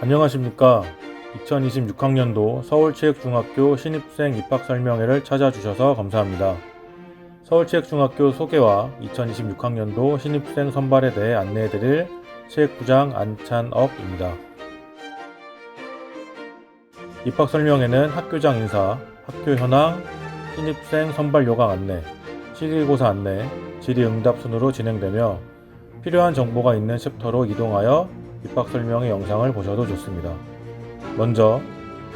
안녕하십니까. 2026학년도 서울체육중학교 신입생 입학설명회를 찾아주셔서 감사합니다. 서울체육중학교 소개와 2026학년도 신입생 선발에 대해 안내해드릴 체육부장 안찬업입니다. 입학설명회는 학교장 인사, 학교 현황, 신입생 선발 요강 안내, 실기고사 안내, 질의응답 순으로 진행되며 필요한 정보가 있는 챕터로 이동하여 입학설명회 영상을 보셔도 좋습니다. 먼저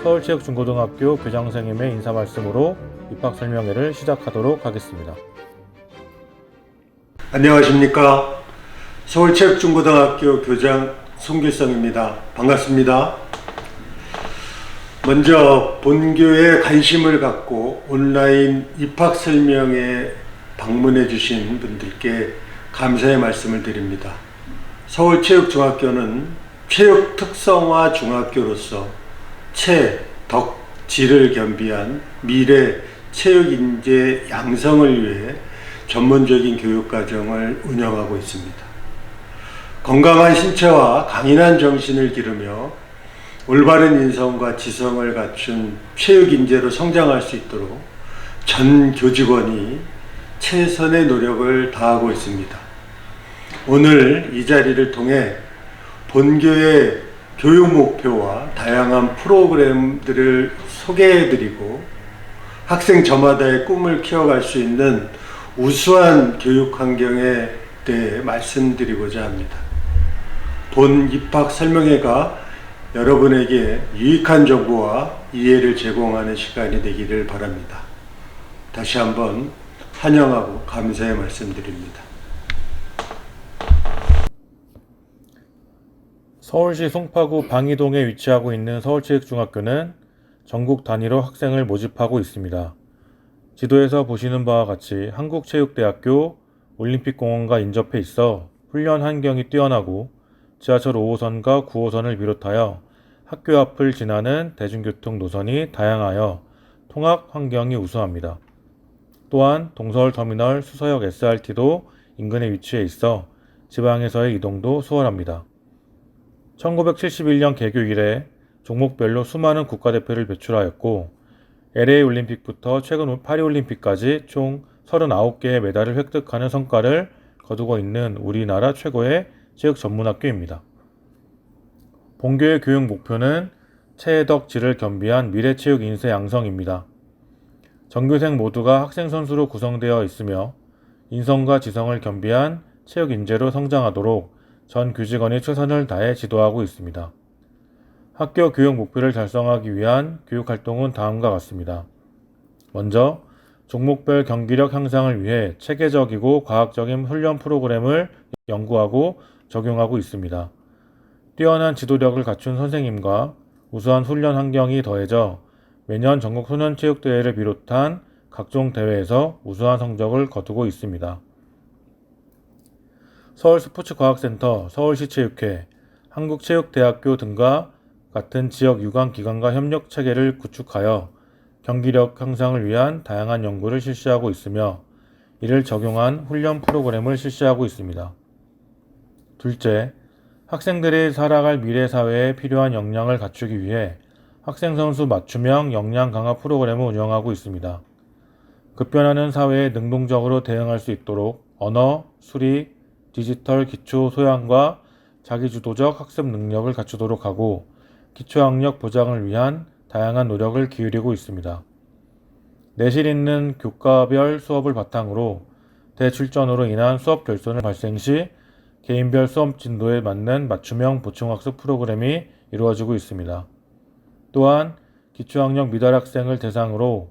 서울체육중고등학교 교장선생님의 인사말씀으로 입학설명회를 시작하도록 하겠습니다. 안녕하십니까. 서울체육중고등학교 교장 송길성입니다. 반갑습니다. 먼저 본교에 관심을 갖고 온라인 입학설명회에 방문해 주신 분들께 감사의 말씀을 드립니다. 서울체육중학교는 체육 특성화 중학교로서 체, 질을 겸비한 미래 체육인재 양성을 위해 전문적인 교육과정을 운영하고 있습니다. 건강한 신체와 강인한 정신을 기르며 올바른 인성과 지성을 갖춘 체육인재로 성장할 수 있도록 전 교직원이 최선의 노력을 다하고 있습니다. 오늘 이 자리를 통해 본교의 교육 목표와 다양한 프로그램들을 소개해드리고 학생 저마다의 꿈을 키워갈 수 있는 우수한 교육 환경에 대해 말씀드리고자 합니다. 본 입학 설명회가 여러분에게 유익한 정보와 이해를 제공하는 시간이 되기를 바랍니다. 다시 한번 환영하고 감사의 말씀드립니다. 서울시 송파구 방이동에 위치하고 있는 서울체육중학교는 전국 단위로 학생을 모집하고 있습니다. 지도에서 보시는 바와 같이 한국체육대학교 올림픽공원과 인접해 있어 훈련 환경이 뛰어나고 지하철 5호선과 9호선을 비롯하여 학교 앞을 지나는 대중교통 노선이 다양하여 통학 환경이 우수합니다. 또한 동서울터미널 수서역 SRT도 인근에 위치해 있어 지방에서의 이동도 수월합니다. 1971년 개교 이래 종목별로 수많은 국가대표를 배출하였고 LA 올림픽부터 최근 파리올림픽까지 총 39개의 메달을 획득하는 성과를 거두고 있는 우리나라 최고의 체육 전문학교입니다. 본교의 교육 목표는 체덕 질을 겸비한 미래 체육 인재 양성입니다. 전교생 모두가 학생 선수로 구성되어 있으며 인성과 지성을 겸비한 체육 인재로 성장하도록 전 교직원이 최선을 다해 지도하고 있습니다. 학교 교육 목표를 달성하기 위한 교육 활동은 다음과 같습니다. 먼저 종목별 경기력 향상을 위해 체계적이고 과학적인 훈련 프로그램을 연구하고 적용하고 있습니다. 뛰어난 지도력을 갖춘 선생님과 우수한 훈련 환경이 더해져 매년 전국 소년체육대회를 비롯한 각종 대회에서 우수한 성적을 거두고 있습니다. 서울스포츠과학센터, 서울시체육회, 한국체육대학교 등과 같은 지역 유관기관과 협력 체계를 구축하여 경기력 향상을 위한 다양한 연구를 실시하고 있으며 이를 적용한 훈련 프로그램을 실시하고 있습니다. 둘째, 학생들이 살아갈 미래 사회에 필요한 역량을 갖추기 위해 학생 선수 맞춤형 역량 강화 프로그램을 운영하고 있습니다. 급변하는 사회에 능동적으로 대응할 수 있도록 언어, 수리, 디지털 기초 소양과 자기주도적 학습 능력을 갖추도록 하고 기초학력 보장을 위한 다양한 노력을 기울이고 있습니다. 내실 있는 교과별 수업을 바탕으로 대출전으로 인한 수업 결손을 발생 시 개인별 수업 진도에 맞는 맞춤형 보충학습 프로그램이 이루어지고 있습니다. 또한 기초학력 미달 학생을 대상으로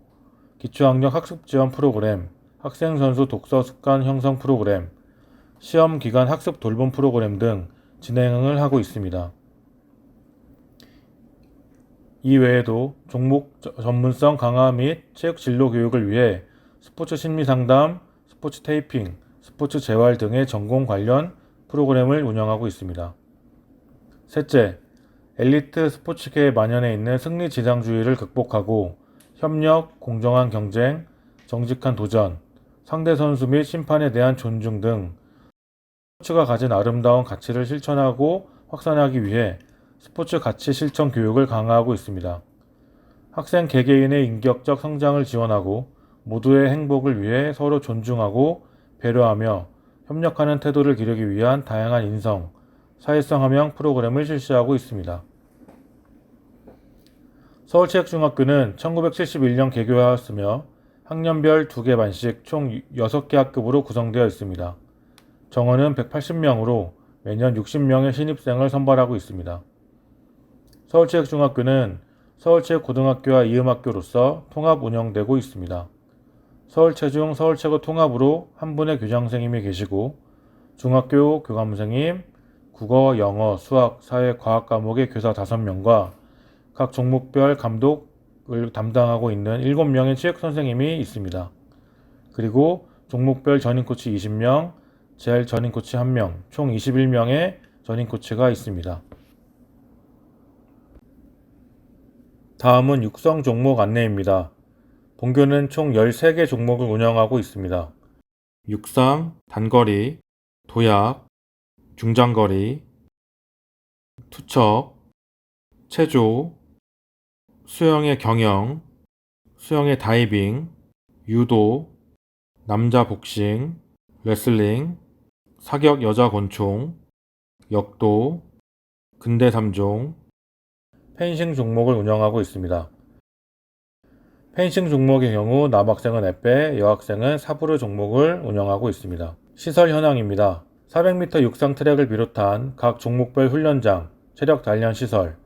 기초학력 학습 지원 프로그램, 학생 선수 독서 습관 형성 프로그램, 시험 기간 학습 돌봄 프로그램 등 진행을 하고 있습니다. 이 외에도 종목 전문성 강화 및 체육 진로 교육을 위해 스포츠 심리 상담, 스포츠 테이핑, 스포츠 재활 등의 전공 관련 프로그램을 운영하고 있습니다. 셋째, 엘리트 스포츠계에 만연해 있는 승리 지상주의를 극복하고 협력, 공정한 경쟁, 정직한 도전, 상대 선수 및 심판에 대한 존중 등 스포츠가 가진 아름다운 가치를 실천하고 확산하기 위해 스포츠 가치 실천 교육을 강화하고 있습니다. 학생 개개인의 인격적 성장을 지원하고 모두의 행복을 위해 서로 존중하고 배려하며 협력하는 태도를 기르기 위한 다양한 인성, 사회성 함양 프로그램을 실시하고 있습니다. 서울체육중학교는 1971년 개교하였으며 학년별 2개 반씩 총 6개 학급으로 구성되어 있습니다. 정원은 180명으로 매년 60명의 신입생을 선발하고 있습니다. 서울체육중학교는 서울체육고등학교와 이음학교로서 통합 운영되고 있습니다. 서울체중, 서울체고 통합으로 한 분의 교장선생님이 계시고 중학교 교감선생님, 국어, 영어, 수학, 사회, 과학 과목의 교사 5명과 각 종목별 감독을 담당하고 있는 7명의 체육선생님이 있습니다. 그리고 종목별 전임코치 20명, 재활 전임코치 1명, 총 21명의 전임코치가 있습니다. 다음은 육성 종목 안내입니다. 본교는 총 13개 종목을 운영하고 있습니다. 육상, 단거리, 도약, 중장거리, 투척, 체조, 수영의 경영, 수영의 다이빙, 유도, 남자 복싱, 레슬링, 사격 여자 권총, 역도, 근대 3종, 펜싱 종목을 운영하고 있습니다. 펜싱 종목의 경우 남학생은 épée, 여학생은 사브르 종목을 운영하고 있습니다. 시설 현황입니다. 400m 육상 트랙을 비롯한 각 종목별 훈련장, 체력 단련 시설,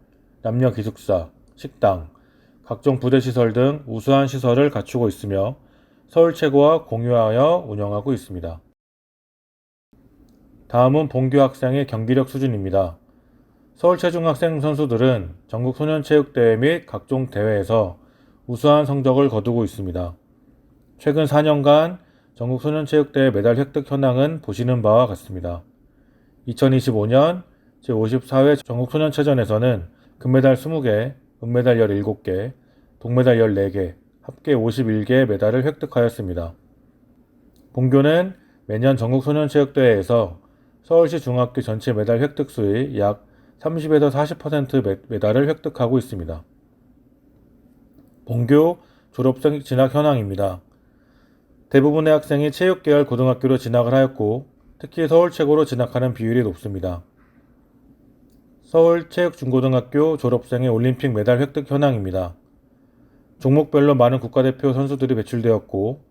남녀 기숙사, 식당, 각종 부대 시설 등 우수한 시설을 갖추고 있으며 서울체고와 공유하여 운영하고 있습니다. 다음은 본교 학생의 경기력 수준입니다. 서울체중학생 선수들은 전국소년체육대회 및 각종 대회에서 우수한 성적을 거두고 있습니다. 최근 4년간 전국소년체육대회 메달 획득 현황은 보시는 바와 같습니다. 2025년 제54회 전국소년체전에서는 금메달 20개, 은메달 17개, 동메달 14개, 합계 51개의 메달을 획득하였습니다. 본교는 매년 전국소년체육대회에서 서울시 중학교 전체 메달 획득 수의 약 30에서 40% 메달을 획득하고 있습니다. 본교 졸업생 진학 현황입니다. 대부분의 학생이 체육계열 고등학교로 진학을 하였고 특히 서울체고로 진학하는 비율이 높습니다. 서울체육중고등학교 졸업생의 올림픽 메달 획득 현황입니다. 종목별로 많은 국가대표 선수들이 배출되었고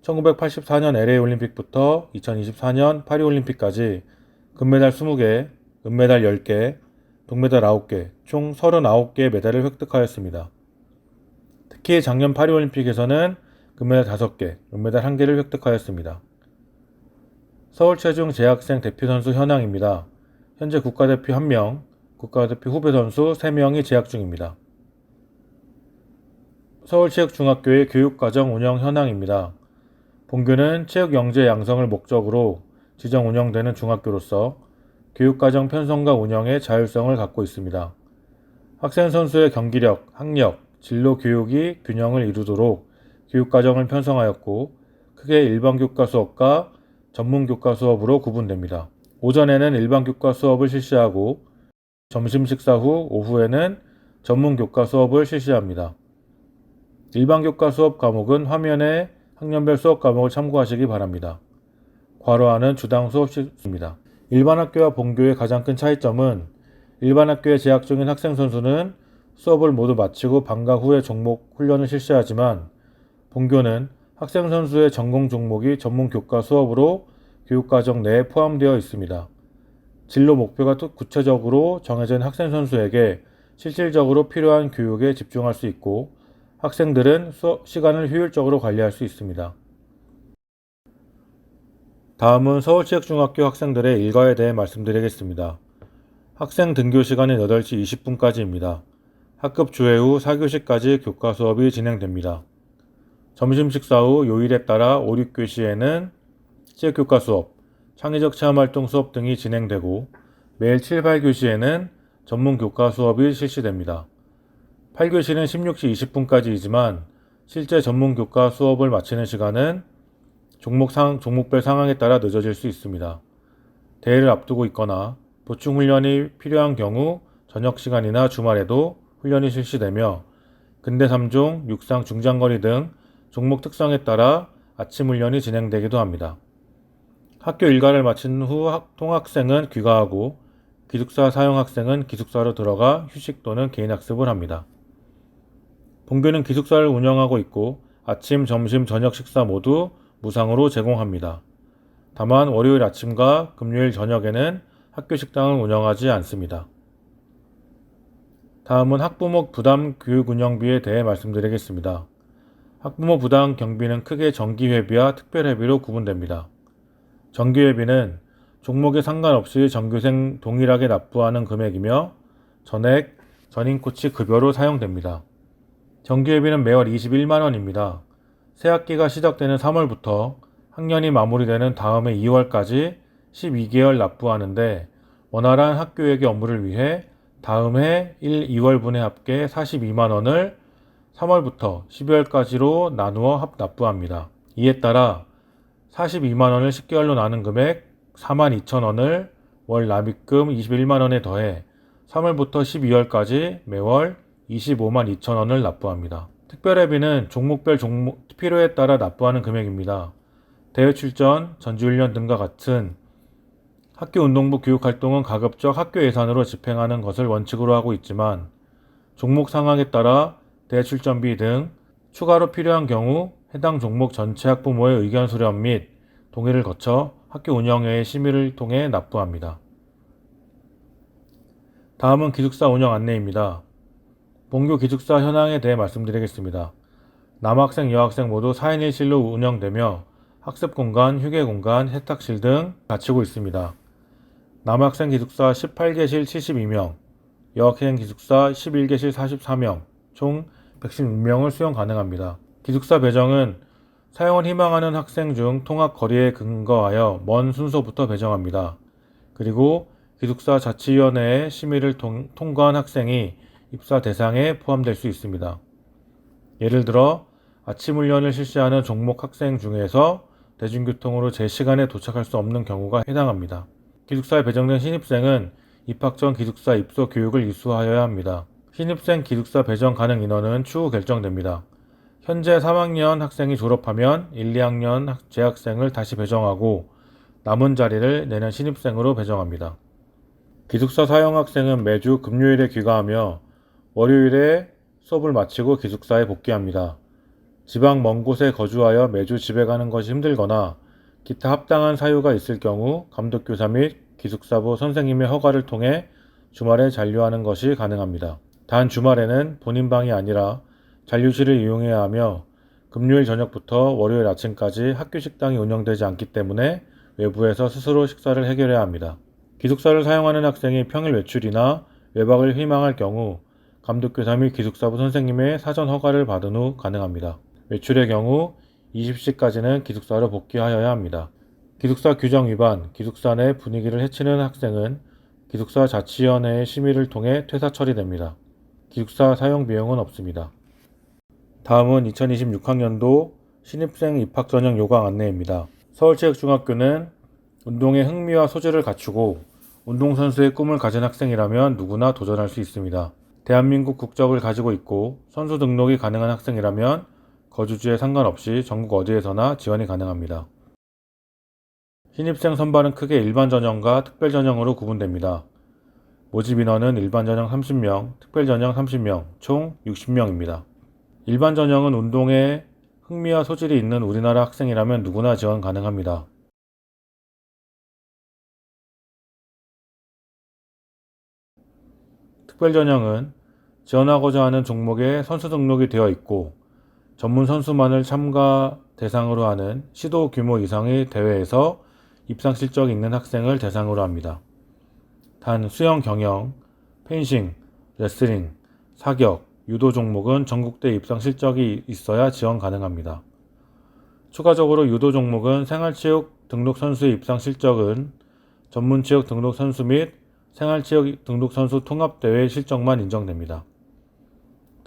1984년 LA올림픽부터 2024년 파리올림픽까지 금메달 20개, 은메달 10개, 동메달 9개, 총 39개의 메달을 획득하였습니다. 특히 작년 파리올림픽에서는 금메달 5개, 은메달 1개를 획득하였습니다. 서울체중 재학생 대표선수 현황입니다. 현재 국가대표 1명, 국가대표 후배선수 3명이 재학 중입니다. 서울체육중학교의 교육과정 운영 현황입니다. 본교는 체육 영재 양성을 목적으로 지정 운영되는 중학교로서 교육과정 편성과 운영의 자율성을 갖고 있습니다. 학생 선수의 경기력, 학력, 진로 교육이 균형을 이루도록 교육과정을 편성하였고 크게 일반교과 수업과 전문교과 수업으로 구분됩니다. 오전에는 일반교과 수업을 실시하고 점심 식사 후 오후에는 전문교과 수업을 실시합니다. 일반교과 수업 과목은 화면에 학년별 수업 과목을 참고하시기 바랍니다. 괄호하는 주당 수업 시입니다. 일반 학교와 본교의 가장 큰 차이점은 일반 학교에 재학 중인 학생 선수는 수업을 모두 마치고 방과 후에 종목 훈련을 실시하지만 본교는 학생 선수의 전공 종목이 전문 교과 수업으로 교육과정 내에 포함되어 있습니다. 진로 목표가 구체적으로 정해진 학생 선수에게 실질적으로 필요한 교육에 집중할 수 있고 학생들은 수업 시간을 효율적으로 관리할 수 있습니다. 다음은 서울체육중학교 학생들의 일과에 대해 말씀드리겠습니다. 학생 등교 시간은 8시 20분까지입니다. 학급 조회 후 4교시까지 교과 수업이 진행됩니다. 점심 식사 후 요일에 따라 5, 6교시에는 체육교과 수업, 창의적 체험활동 수업 등이 진행되고 매일 7, 8교시에는 전문교과 수업이 실시됩니다. 8교시는 16시 20분까지이지만 실제 전문교과 수업을 마치는 시간은 종목별 상황에 따라 늦어질 수 있습니다. 대회를 앞두고 있거나 보충훈련이 필요한 경우 저녁 시간이나 주말에도 훈련이 실시되며 근대 3종, 육상, 중장거리 등 종목 특성에 따라 아침 훈련이 진행되기도 합니다. 학교 일과를 마친 후 통학생은 귀가하고 기숙사 사용 학생은 기숙사로 들어가 휴식 또는 개인 학습을 합니다. 본교는 기숙사를 운영하고 있고 아침, 점심, 저녁 식사 모두 무상으로 제공합니다. 다만 월요일 아침과 금요일 저녁에는 학교 식당을 운영하지 않습니다. 다음은 학부모 부담 교육 운영비에 대해 말씀드리겠습니다. 학부모 부담 경비는 크게 정기회비와 특별회비로 구분됩니다. 정기회비는 종목에 상관없이 전교생 동일하게 납부하는 금액이며 전액, 전인코치 급여로 사용됩니다. 정기회비는 매월 21만원입니다. 새학기가 시작되는 3월부터 학년이 마무리되는 다음해 2월까지 12개월 납부하는데 원활한 학교회계 업무를 위해 다음 해 1, 2월분에 합계 42만원을 3월부터 12월까지로 나누어 납부합니다. 이에 따라 42만원을 10개월로 나눈 금액 42,000원을 월 납입금 21만원에 더해 3월부터 12월까지 매월 25만 2천원을 납부합니다. 특별회비는 종목별 필요에 따라 납부하는 금액입니다. 대회 출전, 전지훈련 등과 같은 학교 운동부 교육활동은 가급적 학교 예산으로 집행하는 것을 원칙으로 하고 있지만 종목 상황에 따라 대회 출전비 등 추가로 필요한 경우 해당 종목 전체 학부모의 의견 수렴 및 동의를 거쳐 학교 운영회의 심의를 통해 납부합니다. 다음은 기숙사 운영 안내입니다. 본교 기숙사 현황에 대해 말씀드리겠습니다. 남학생, 여학생 모두 4인 1실로 운영되며 학습공간, 휴게공간, 세탁실 등 갖추고 있습니다. 남학생 기숙사 18개실 72명, 여학생 기숙사 11개실 44명, 총 116명을 수용 가능합니다. 기숙사 배정은 사용을 희망하는 학생 중 통학 거리에 근거하여 먼 순서부터 배정합니다. 그리고 기숙사 자치위원회의 심의를 통과한 학생이 입사 대상에 포함될 수 있습니다. 예를 들어 아침 훈련을 실시하는 종목 학생 중에서 대중교통으로 제 시간에 도착할 수 없는 경우가 해당합니다. 기숙사에 배정된 신입생은 입학 전 기숙사 입소 교육을 이수하여야 합니다. 신입생 기숙사 배정 가능 인원은 추후 결정됩니다. 현재 3학년 학생이 졸업하면 1, 2학년 재학생을 다시 배정하고 남은 자리를 내년 신입생으로 배정합니다. 기숙사 사용 학생은 매주 금요일에 귀가하며 월요일에 수업을 마치고 기숙사에 복귀합니다. 지방 먼 곳에 거주하여 매주 집에 가는 것이 힘들거나 기타 합당한 사유가 있을 경우 감독교사 및 기숙사부 선생님의 허가를 통해 주말에 잔류하는 것이 가능합니다. 단 주말에는 본인 방이 아니라 잔류실을 이용해야 하며 금요일 저녁부터 월요일 아침까지 학교 식당이 운영되지 않기 때문에 외부에서 스스로 식사를 해결해야 합니다. 기숙사를 사용하는 학생이 평일 외출이나 외박을 희망할 경우 감독교사 및 기숙사부 선생님의 사전 허가를 받은 후 가능합니다. 외출의 경우 20시까지는 기숙사로 복귀하여야 합니다. 기숙사 규정 위반, 기숙사 내 분위기를 해치는 학생은 기숙사 자치위원회의 심의를 통해 퇴사 처리됩니다. 기숙사 사용 비용은 없습니다. 다음은 2026학년도 신입생 입학 전형 요강 안내입니다. 서울체육중학교는 운동에 흥미와 소질을 갖추고 운동선수의 꿈을 가진 학생이라면 누구나 도전할 수 있습니다. 대한민국 국적을 가지고 있고 선수 등록이 가능한 학생이라면 거주지에 상관없이 전국 어디에서나 지원이 가능합니다. 신입생 선발은 크게 일반 전형과 특별 전형으로 구분됩니다. 모집 인원은 일반 전형 30명, 특별 전형 30명, 총 60명입니다. 일반 전형은 운동에 흥미와 소질이 있는 우리나라 학생이라면 누구나 지원 가능합니다. 특별 전형은 지원하고자 하는 종목에 선수 등록이 되어 있고 전문 선수만을 참가 대상으로 하는 시도 규모 이상의 대회에서 입상 실적이 있는 학생을 대상으로 합니다. 단 수영 경영, 펜싱, 레슬링, 사격, 유도 종목은 전국대 입상 실적이 있어야 지원 가능합니다. 추가적으로 유도 종목은 생활체육 등록 선수의 입상 실적은 전문체육 등록 선수 및 생활체육 등록 선수 통합대회 실적만 인정됩니다.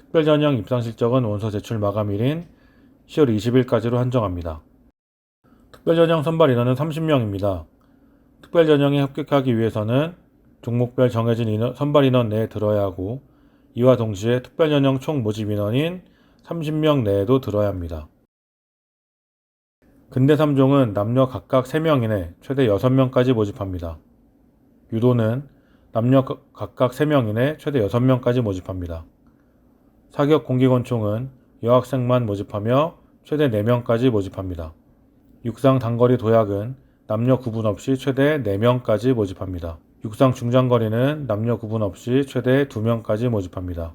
특별전형 입상 실적은 원서 제출 마감일인 10월 20일까지로 한정합니다. 특별전형 선발 인원은 30명입니다. 특별전형에 합격하기 위해서는 종목별 정해진 선발 인원 내에 들어야 하고 이와 동시에 특별 전형 총 모집 인원인 30명 내에도 들어야 합니다. 근대 3종은 남녀 각각 3명 이내 최대 6명까지 모집합니다. 유도는 남녀 각각 3명 이내 최대 6명까지 모집합니다. 사격 공기권총은 여학생만 모집하며 최대 4명까지 모집합니다. 육상 단거리 도약은 남녀 구분 없이 최대 4명까지 모집합니다. 육상 중장거리는 남녀 구분 없이 최대 2명까지 모집합니다.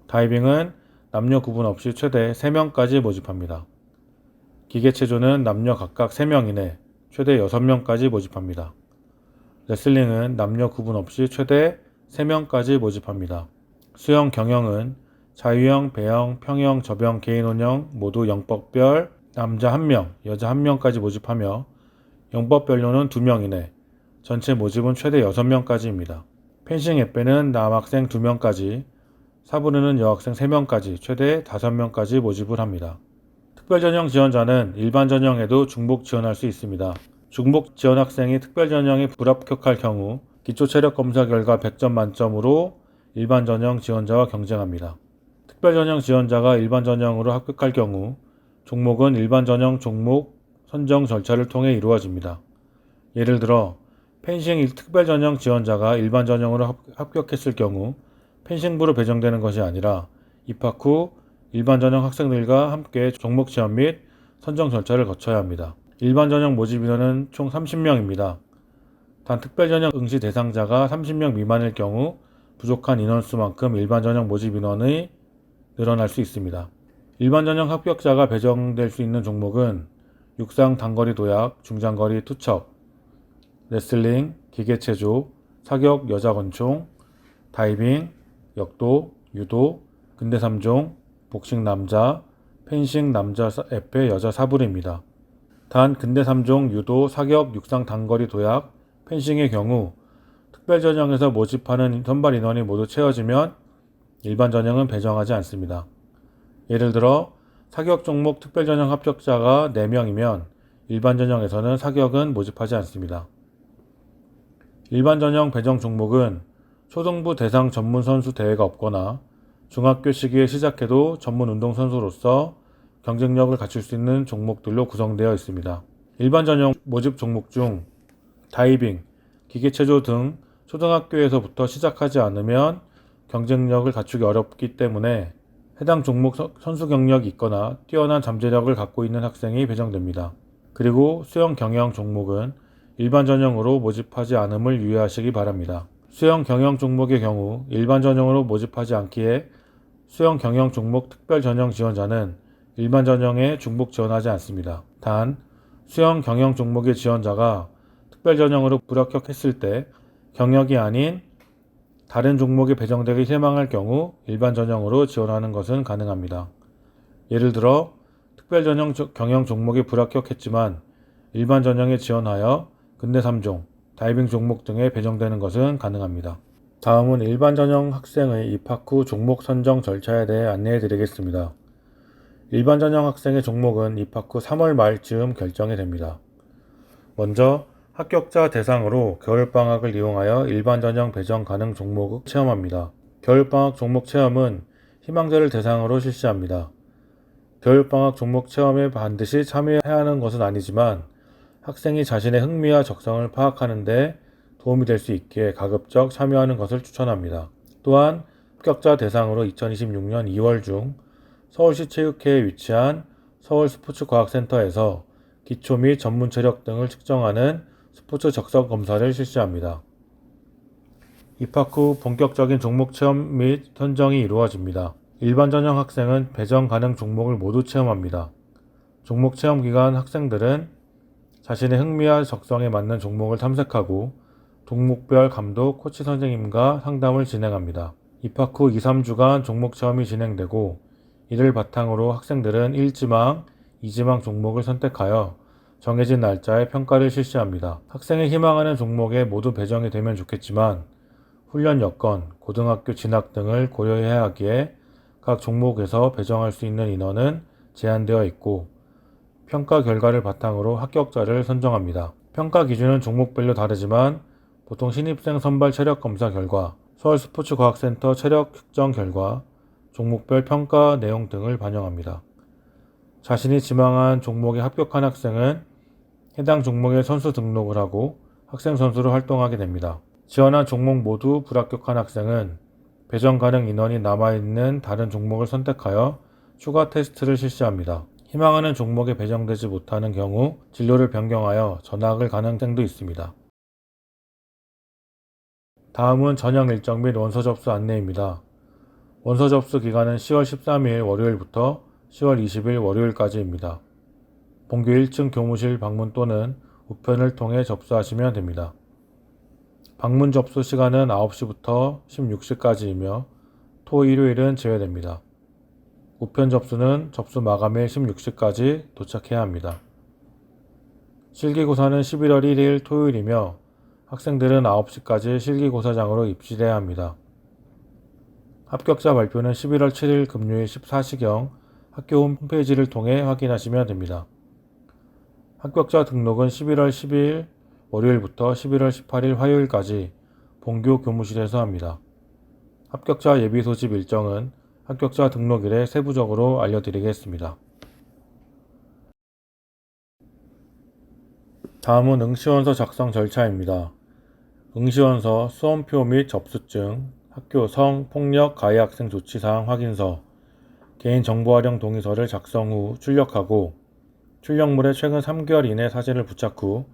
다이빙은 남녀 구분 없이 최대 3명까지 모집합니다. 기계체조는 남녀 각각 3명 이내 최대 6명까지 모집합니다. 레슬링은 남녀 구분 없이 최대 3명까지 모집합니다. 수영 경영은 자유형, 배영, 평영, 접영, 개인혼영 모두 영법별 남자 1명, 여자 1명까지 모집하며 영법별로는 2명 이내, 전체 모집은 최대 6명까지입니다. 펜싱 예배는 남학생 2명까지, 사부르는 여학생 3명까지 최대 5명까지 모집을 합니다. 특별전형 지원자는 일반 전형에도 중복 지원할 수 있습니다. 중복 지원 학생이 특별 전형에 불합격할 경우 기초체력 검사 결과 100점 만점으로 일반 전형 지원자와 경쟁합니다. 특별 전형 지원자가 일반 전형으로 합격할 경우 종목은 일반 전형 종목 선정 절차를 통해 이루어집니다. 예를 들어 펜싱 특별 전형 지원자가 일반 전형으로 합격했을 경우 펜싱부로 배정되는 것이 아니라 입학 후 일반 전형 학생들과 함께 종목 시험 및 선정 절차를 거쳐야 합니다. 일반 전형 모집 인원은 총 30명입니다. 단 특별 전형 응시 대상자가 30명 미만일 경우 부족한 인원수만큼 일반 전형 모집 인원이 늘어날 수 있습니다. 일반 전형 합격자가 배정될 수 있는 종목은 육상 단거리 도약, 중장거리 투척, 레슬링, 기계체조, 사격 여자권총, 다이빙, 역도, 유도, 근대 3종, 복싱 남자, 펜싱 남자 에페 여자 사불입니다. 단 근대 3종 유도, 사격, 육상 단거리 도약, 펜싱의 경우 특별 전형에서 모집하는 선발 인원이 모두 채워지면 일반 전형은 배정하지 않습니다. 예를 들어 사격 종목 특별 전형 합격자가 4명이면 일반 전형에서는 사격은 모집하지 않습니다. 일반 전형 배정 종목은 초등부 대상 전문 선수 대회가 없거나 중학교 시기에 시작해도 전문 운동선수로서 경쟁력을 갖출 수 있는 종목들로 구성되어 있습니다. 일반 전형 모집 종목 중 다이빙, 기계체조 등 초등학교에서부터 시작하지 않으면 경쟁력을 갖추기 어렵기 때문에 해당 종목 선수 경력이 있거나 뛰어난 잠재력을 갖고 있는 학생이 배정됩니다. 그리고 수영 경영 종목은 일반 전형으로 모집하지 않음을 유의하시기 바랍니다. 수영 경영 종목의 경우 일반 전형으로 모집하지 않기에 수영 경영 종목 특별 전형 지원자는 일반 전형에 중복 지원하지 않습니다. 단 수영 경영 종목의 지원자가 특별 전형으로 불합격했을 때 경력이 아닌 다른 종목에 배정되기 희망할 경우 일반 전형으로 지원하는 것은 가능합니다. 예를 들어 특별 전형 경영 종목에 불합격했지만 일반 전형에 지원하여 근대 3종, 다이빙 종목 등에 배정되는 것은 가능합니다. 다음은 일반 전형 학생의 입학 후 종목 선정 절차에 대해 안내해 드리겠습니다. 일반 전형 학생의 종목은 입학 후 3월 말쯤 결정이 됩니다. 먼저 합격자 대상으로 겨울방학을 이용하여 일반 전형 배정 가능 종목을 체험합니다. 겨울방학 종목 체험은 희망자를 대상으로 실시합니다. 겨울방학 종목 체험에 반드시 참여해야 하는 것은 아니지만 학생이 자신의 흥미와 적성을 파악하는 데 도움이 될 수 있기에 가급적 참여하는 것을 추천합니다. 또한 합격자 대상으로 2026년 2월 중 서울시 체육회에 위치한 서울스포츠과학센터에서 기초 및 전문 체력 등을 측정하는 스포츠 적성 검사를 실시합니다. 입학 후 본격적인 종목 체험 및 선정이 이루어집니다. 일반 전형 학생은 배정 가능 종목을 모두 체험합니다. 종목 체험 기간 학생들은 자신의 흥미와 적성에 맞는 종목을 탐색하고 종목별 감독, 코치 선생님과 상담을 진행합니다. 입학 후 2-3주간 종목 체험이 진행되고 이를 바탕으로 학생들은 1지망, 2지망 종목을 선택하여 정해진 날짜에 평가를 실시합니다. 학생이 희망하는 종목에 모두 배정이 되면 좋겠지만 훈련 여건, 고등학교 진학 등을 고려해야 하기에 각 종목에서 배정할 수 있는 인원은 제한되어 있고 평가 결과를 바탕으로 합격자를 선정합니다. 평가 기준은 종목별로 다르지만 보통 신입생 선발 체력 검사 결과, 서울스포츠과학센터 체력 측정 결과, 종목별 평가 내용 등을 반영합니다. 자신이 지망한 종목에 합격한 학생은 해당 종목에 선수 등록을 하고 학생 선수로 활동하게 됩니다. 지원한 종목 모두 불합격한 학생은 배정 가능 인원이 남아있는 다른 종목을 선택하여 추가 테스트를 실시합니다. 희망하는 종목에 배정되지 못하는 경우 진로를 변경하여 전학을 가는 학생도 있습니다. 다음은 전형 일정 및 원서 접수 안내입니다. 원서 접수 기간은 10월 13일 월요일부터 10월 20일 월요일까지입니다. 본교 1층 교무실 방문 또는 우편을 통해 접수하시면 됩니다. 방문 접수 시간은 9시부터 16시까지이며 토, 일요일은 제외됩니다. 우편 접수는 접수 마감일 16시까지 도착해야 합니다. 실기고사는 11월 1일 토요일이며 학생들은 9시까지 실기고사장으로 입실해야 합니다. 합격자 발표는 11월 7일 금요일 14시경 학교 홈페이지를 통해 확인하시면 됩니다. 합격자 등록은 11월 10일 월요일부터 11월 18일 화요일까지 본교 교무실에서 합니다. 합격자 예비 소집 일정은 합격자 등록일에 세부적으로 알려드리겠습니다. 다음은 응시원서 작성 절차입니다. 응시원서, 수험표 및 접수증, 학교 성, 폭력, 가해 학생 조치사항 확인서, 개인정보 활용 동의서를 작성 후 출력하고 출력물에 최근 3개월 이내 사진을 부착 후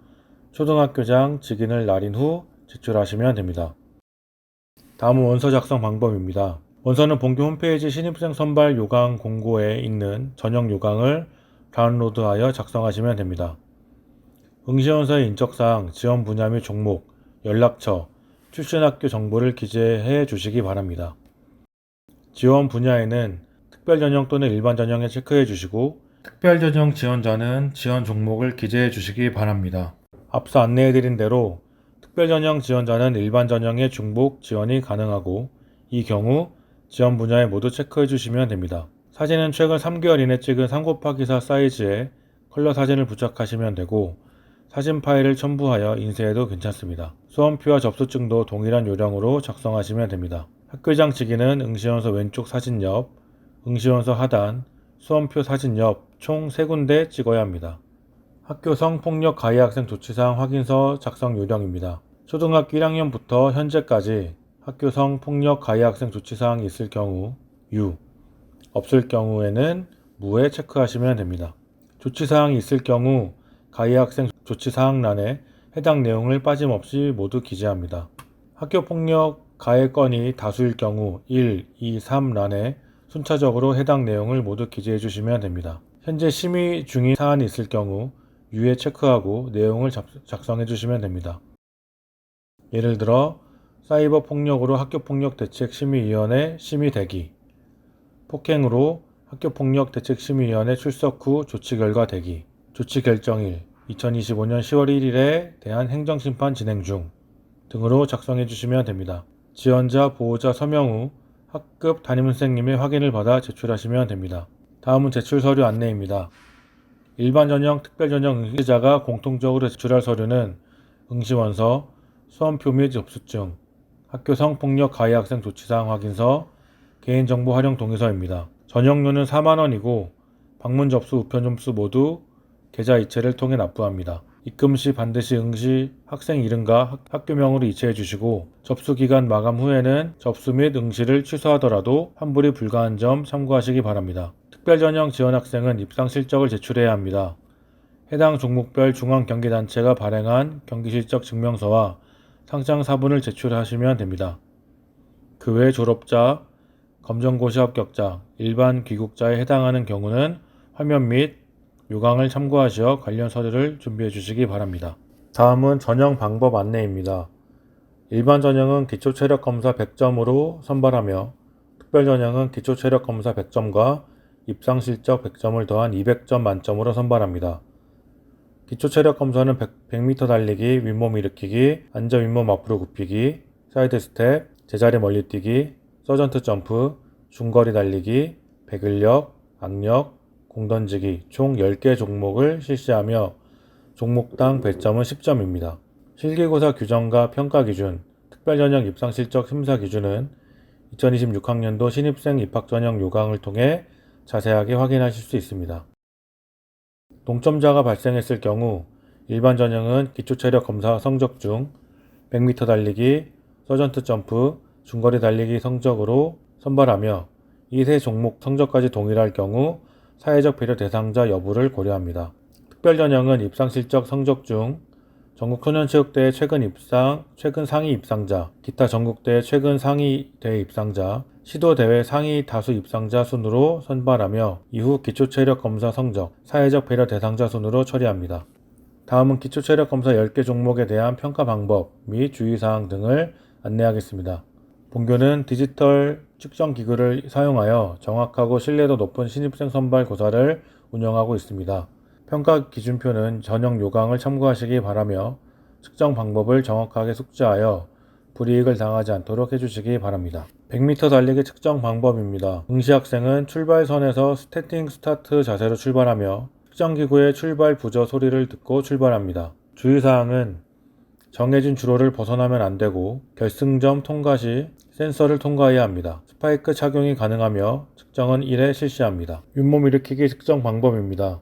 초등학교장 직인을 날인 후 제출하시면 됩니다. 다음은 원서 작성 방법입니다. 원서는 본교 홈페이지 신입생 선발 요강 공고에 있는 전형 요강을 다운로드하여 작성하시면 됩니다. 응시원서의 인적사항, 지원 분야 및 종목, 연락처, 출신 학교 정보를 기재해 주시기 바랍니다. 지원 분야에는 특별전형 또는 일반전형에 체크해 주시고 특별전형 지원자는 지원 종목을 기재해 주시기 바랍니다. 앞서 안내해드린 대로 특별전형 지원자는 일반전형의 중복 지원이 가능하고 이 경우 지원 분야에 모두 체크해 주시면 됩니다. 사진은 최근 3개월 이내 찍은 3곱하기4 사이즈의 컬러 사진을 부착하시면 되고 사진 파일을 첨부하여 인쇄해도 괜찮습니다. 수험표와 접수증도 동일한 요령으로 작성하시면 됩니다. 학교장 직인은 응시원서 왼쪽 사진 옆, 응시원서 하단, 수험표 사진 옆 총 3군데 찍어야 합니다. 학교 성폭력 가해 학생 조치사항 확인서 작성 요령입니다. 초등학교 1학년부터 현재까지 학교 성폭력 가해 학생 조치사항이 있을 경우 유, 없을 경우에는 무에 체크하시면 됩니다. 조치사항이 있을 경우 가해 학생 조치사항란에 해당 내용을 빠짐없이 모두 기재합니다. 학교폭력 가해 건이 다수일 경우 1, 2, 3란에 순차적으로 해당 내용을 모두 기재해 주시면 됩니다. 현재 심의 중인 사안이 있을 경우 유에 체크하고 내용을 작성해 주시면 됩니다. 예를 들어 사이버 폭력으로 학교폭력대책심의위원회 심의 대기, 폭행으로 학교폭력대책심의위원회 출석 후 조치 결과 대기, 조치 결정일 2025년 10월 1일에 대한 행정심판 진행 중 등으로 작성해 주시면 됩니다. 지원자, 보호자 서명 후 학급 담임선생님의 확인을 받아 제출하시면 됩니다. 다음은 제출 서류 안내입니다. 일반전형, 특별전형 응시자가 공통적으로 제출할 서류는 응시원서, 수험표 및 접수증, 학교 성폭력 가해 학생 조치사항 확인서, 개인정보 활용 동의서입니다. 전형료는 4만원이고 방문 접수, 우편 접수 모두 계좌 이체를 통해 납부합니다. 입금 시 반드시 응시 학생 이름과 학교명으로 이체해 주시고 접수기간 마감 후에는 접수 및 응시를 취소하더라도 환불이 불가한 점 참고하시기 바랍니다. 특별전형 지원학생은 입상 실적을 제출해야 합니다. 해당 종목별 중앙경기단체가 발행한 경기실적 증명서와 상장 사본을 제출하시면 됩니다. 그 외 졸업자, 검정고시 합격자, 일반 귀국자에 해당하는 경우는 화면 및 요강을 참고하시어 관련 서류를 준비해 주시기 바랍니다. 다음은 전형 방법 안내입니다. 일반 전형은 기초체력검사 100점으로 선발하며 특별전형은 기초체력검사 100점과 입상실적 100점을 더한 200점 만점으로 선발합니다. 기초체력검사는 100m 달리기, 윗몸 일으키기, 앉아 윗몸 앞으로 굽히기, 사이드 스텝, 제자리 멀리뛰기, 서전트 점프, 중거리 달리기, 배근력, 악력, 공던지기 총 10개 종목을 실시하며 종목당 배점은 10점입니다. 실기고사 규정과 평가 기준, 특별전형 입상실적 심사 기준은 2026학년도 신입생 입학전형 요강을 통해 자세하게 확인하실 수 있습니다. 동점자가 발생했을 경우 일반 전형은 기초체력 검사 성적 중 100m 달리기, 서전트 점프, 중거리 달리기 성적으로 선발하며 이 세 종목 성적까지 동일할 경우 사회적 배려 대상자 여부를 고려합니다. 특별전형은 입상실적 성적 중 전국 소년체육대회 최근 입상, 최근 상위 입상자, 기타 전국대회 최근 상위 대회 입상자, 시도대회 상위 다수 입상자 순으로 선발하며 이후 기초체력 검사 성적, 사회적 배려 대상자 순으로 처리합니다. 다음은 기초체력 검사 10개 종목에 대한 평가 방법 및 주의사항 등을 안내하겠습니다. 본교는 디지털 측정 기구를 사용하여 정확하고 신뢰도 높은 신입생 선발 고사를 운영하고 있습니다. 평가 기준표는 전형 요강을 참고하시기 바라며 측정 방법을 정확하게 숙지하여 불이익을 당하지 않도록 해주시기 바랍니다. 100m 달리기 측정 방법입니다. 응시 학생은 출발선에서 스태팅 스타트 자세로 출발하며 측정기구의 출발 부저 소리를 듣고 출발합니다. 주의사항은 정해진 주로를 벗어나면 안되고 결승점 통과 시 센서를 통과해야 합니다. 스파이크 착용이 가능하며 측정은 1회 실시합니다. 윗몸 일으키기 측정 방법입니다.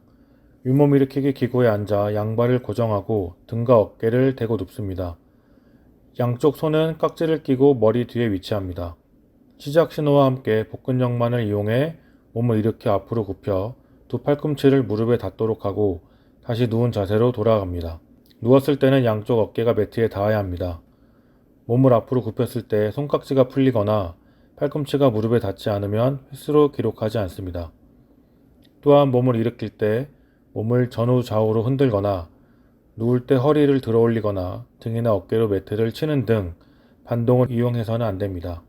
윗몸 일으키기 기구에 앉아 양발을 고정하고 등과 어깨를 대고 눕습니다. 양쪽 손은 깍지를 끼고 머리 뒤에 위치합니다. 시작 신호와 함께 복근력만을 이용해 몸을 일으켜 앞으로 굽혀 두 팔꿈치를 무릎에 닿도록 하고 다시 누운 자세로 돌아갑니다. 누웠을 때는 양쪽 어깨가 매트에 닿아야 합니다. 몸을 앞으로 굽혔을 때 손깍지가 풀리거나 팔꿈치가 무릎에 닿지 않으면 횟수로 기록하지 않습니다. 또한 몸을 일으킬 때 몸을 전후 좌우로 흔들거나 누울 때 허리를 들어 올리거나 등이나 어깨로 매트를 치는 등 반동을 이용해서는 안됩니다.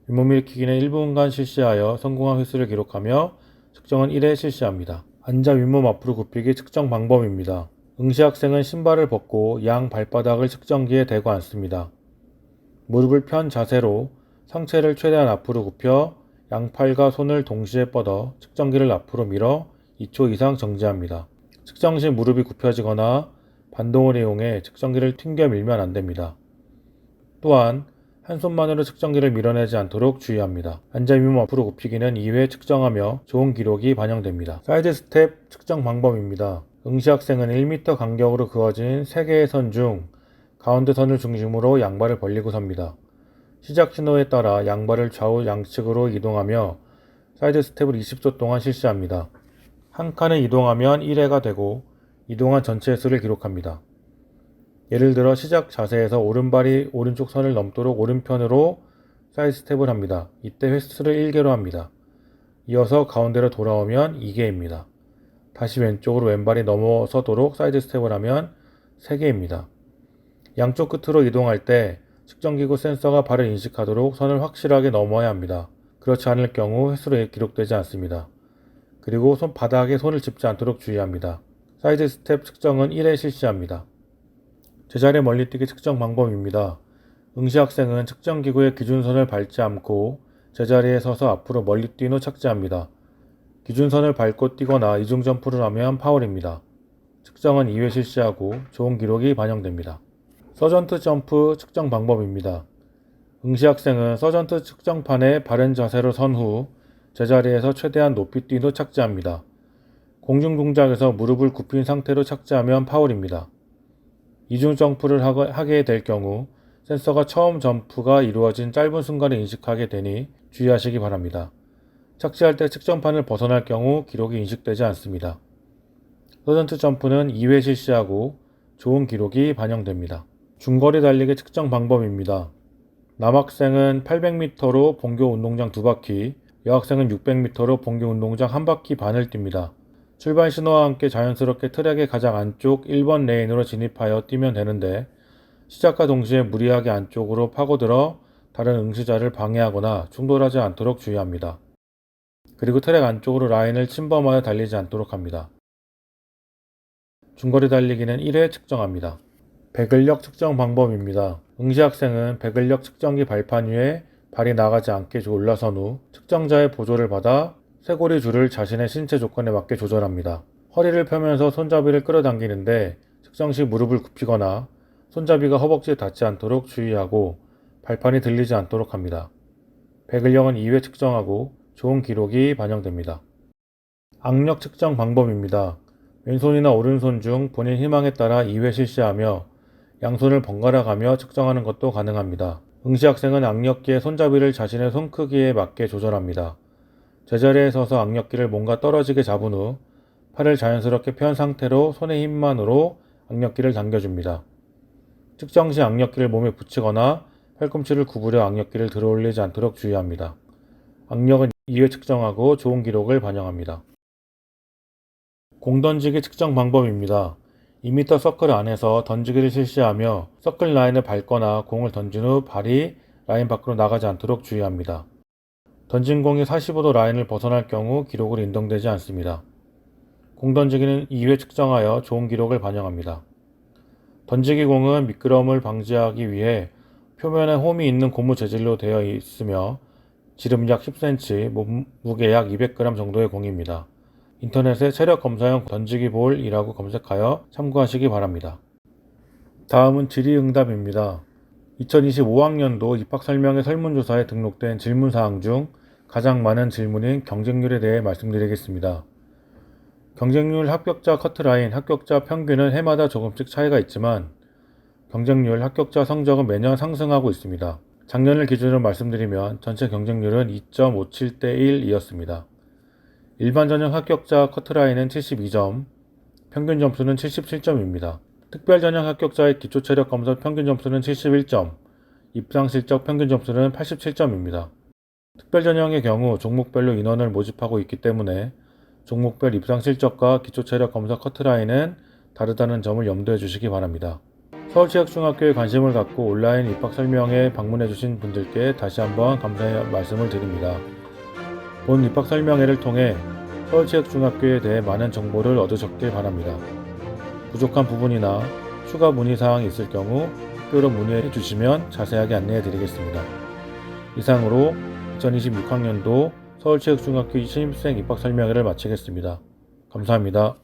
윗몸 일으키기는 1분간 실시하여 성공한 횟수를 기록하며 측정은 1회 실시합니다. 앉아 윗몸 앞으로 굽히기 측정 방법입니다. 응시 학생은 신발을 벗고 양 발바닥을 측정기에 대고 앉습니다. 무릎을 편 자세로 상체를 최대한 앞으로 굽혀 양팔과 손을 동시에 뻗어 측정기를 앞으로 밀어 2초 이상 정지합니다. 측정 시 무릎이 굽혀지거나 반동을 이용해 측정기를 튕겨 밀면 안됩니다. 또한 한 손만으로 측정기를 밀어내지 않도록 주의합니다. 앉아 윗몸 앞으로 굽히기는 2회 측정하며 좋은 기록이 반영됩니다. 사이드 스텝 측정 방법입니다. 응시 학생은 1m 간격으로 그어진 3개의 선 중 가운데 선을 중심으로 양발을 벌리고 섭니다. 시작 신호에 따라 양발을 좌우 양측으로 이동하며 사이드 스텝을 20초 동안 실시합니다. 한 칸을 이동하면 1회가 되고 이동한 전체 횟수를 기록합니다. 예를 들어 시작 자세에서 오른발이 오른쪽 선을 넘도록 오른편으로 사이드 스텝을 합니다. 이때 횟수를 1개로 합니다. 이어서 가운데로 돌아오면 2개입니다. 다시 왼쪽으로 왼발이 넘어서도록 사이드 스텝을 하면 3개입니다. 양쪽 끝으로 이동할 때 측정기구 센서가 발을 인식하도록 선을 확실하게 넘어야 합니다. 그렇지 않을 경우 횟수로 기록되지 않습니다. 그리고 손바닥에 손을 짚지 않도록 주의합니다. 사이드 스텝 측정은 1회 실시합니다. 제자리 멀리뛰기 측정 방법입니다. 응시 학생은 측정기구의 기준선을 밟지 않고 제자리에 서서 앞으로 멀리 뛴 후 착지합니다. 기준선을 밟고 뛰거나 이중점프를 하면 파울입니다. 측정은 2회 실시하고 좋은 기록이 반영됩니다. 서전트 점프 측정 방법입니다. 응시 학생은 서전트 측정판에 바른 자세로 선 후 제자리에서 최대한 높이 뛴 후 착지합니다. 공중 동작에서 무릎을 굽힌 상태로 착지하면 파울입니다. 이중 점프를 하게 될 경우 센서가 처음 점프가 이루어진 짧은 순간을 인식하게 되니 주의하시기 바랍니다. 착지할 때 측정판을 벗어날 경우 기록이 인식되지 않습니다. 서전트 점프는 2회 실시하고 좋은 기록이 반영됩니다. 중거리 달리기 측정 방법입니다. 남학생은 800m로 본교 운동장 2바퀴, 여학생은 600m로 본교 운동장 1바퀴 반을 뜁니다. 출발 신호와 함께 자연스럽게 트랙의 가장 안쪽 1번 레인으로 진입하여 뛰면 되는데 시작과 동시에 무리하게 안쪽으로 파고들어 다른 응시자를 방해하거나 충돌하지 않도록 주의합니다. 그리고 트랙 안쪽으로 라인을 침범하여 달리지 않도록 합니다. 중거리 달리기는 1회 측정합니다. 배근력 측정 방법입니다. 응시 학생은 배근력 측정기 발판 위에 발이 나가지 않게 올라선 후 측정자의 보조를 받아 쇄골이 줄을 자신의 신체 조건에 맞게 조절합니다. 허리를 펴면서 손잡이를 끌어당기는데 측정 시 무릎을 굽히거나 손잡이가 허벅지에 닿지 않도록 주의하고 발판이 들리지 않도록 합니다. 100일령은 2회 측정하고 좋은 기록이 반영됩니다. 악력 측정 방법입니다. 왼손이나 오른손 중 본인 희망에 따라 2회 실시하며 양손을 번갈아 가며 측정하는 것도 가능합니다. 응시 학생은 악력기의 손잡이를 자신의 손 크기에 맞게 조절합니다. 제자리에 서서 악력기를 뭔가 떨어지게 잡은 후 팔을 자연스럽게 편 상태로 손의 힘만으로 악력기를 당겨줍니다. 측정 시 악력기를 몸에 붙이거나 팔꿈치를 구부려 악력기를 들어올리지 않도록 주의합니다. 악력은 2회 측정하고 좋은 기록을 반영합니다. 공 던지기 측정 방법입니다. 2m 서클 안에서 던지기를 실시하며 서클 라인을 밟거나 공을 던진 후 발이 라인 밖으로 나가지 않도록 주의합니다. 던진 공이 45도 라인을 벗어날 경우 기록으로 인정되지 않습니다. 공 던지기는 2회 측정하여 좋은 기록을 반영합니다. 던지기 공은 미끄러움을 방지하기 위해 표면에 홈이 있는 고무 재질로 되어 있으며 지름 약 10cm, 몸무게 약 200g 정도의 공입니다. 인터넷에 체력 검사용 던지기 볼이라고 검색하여 참고하시기 바랍니다. 다음은 질의응답입니다. 2025학년도 입학설명회 설문조사에 등록된 질문사항 중 가장 많은 질문인 경쟁률에 대해 말씀드리겠습니다. 경쟁률 합격자 커트라인, 합격자 평균은 해마다 조금씩 차이가 있지만 경쟁률 합격자 성적은 매년 상승하고 있습니다. 작년을 기준으로 말씀드리면 전체 경쟁률은 2.57대 1이었습니다. 일반 전형 합격자 커트라인은 72점, 평균 점수는 77점입니다. 특별 전형 합격자의 기초체력 검사 평균 점수는 71점, 입상 실적 평균 점수는 87점입니다. 특별 전형의 경우 종목별로 인원을 모집하고 있기 때문에 종목별 입상 실적과 기초체력 검사 커트라인은 다르다는 점을 염두해 주시기 바랍니다. 서울체육중학교에 관심을 갖고 온라인 입학 설명회에 방문해 주신 분들께 다시 한번 감사의 말씀을 드립니다. 본 입학 설명회를 통해 서울체육중학교에 대해 많은 정보를 얻으셨길 바랍니다. 부족한 부분이나 추가 문의사항이 있을 경우 학교로 문의해 주시면 자세하게 안내해 드리겠습니다. 이상으로 2026학년도 서울체육중학교 신입생 입학 설명회를 마치겠습니다. 감사합니다.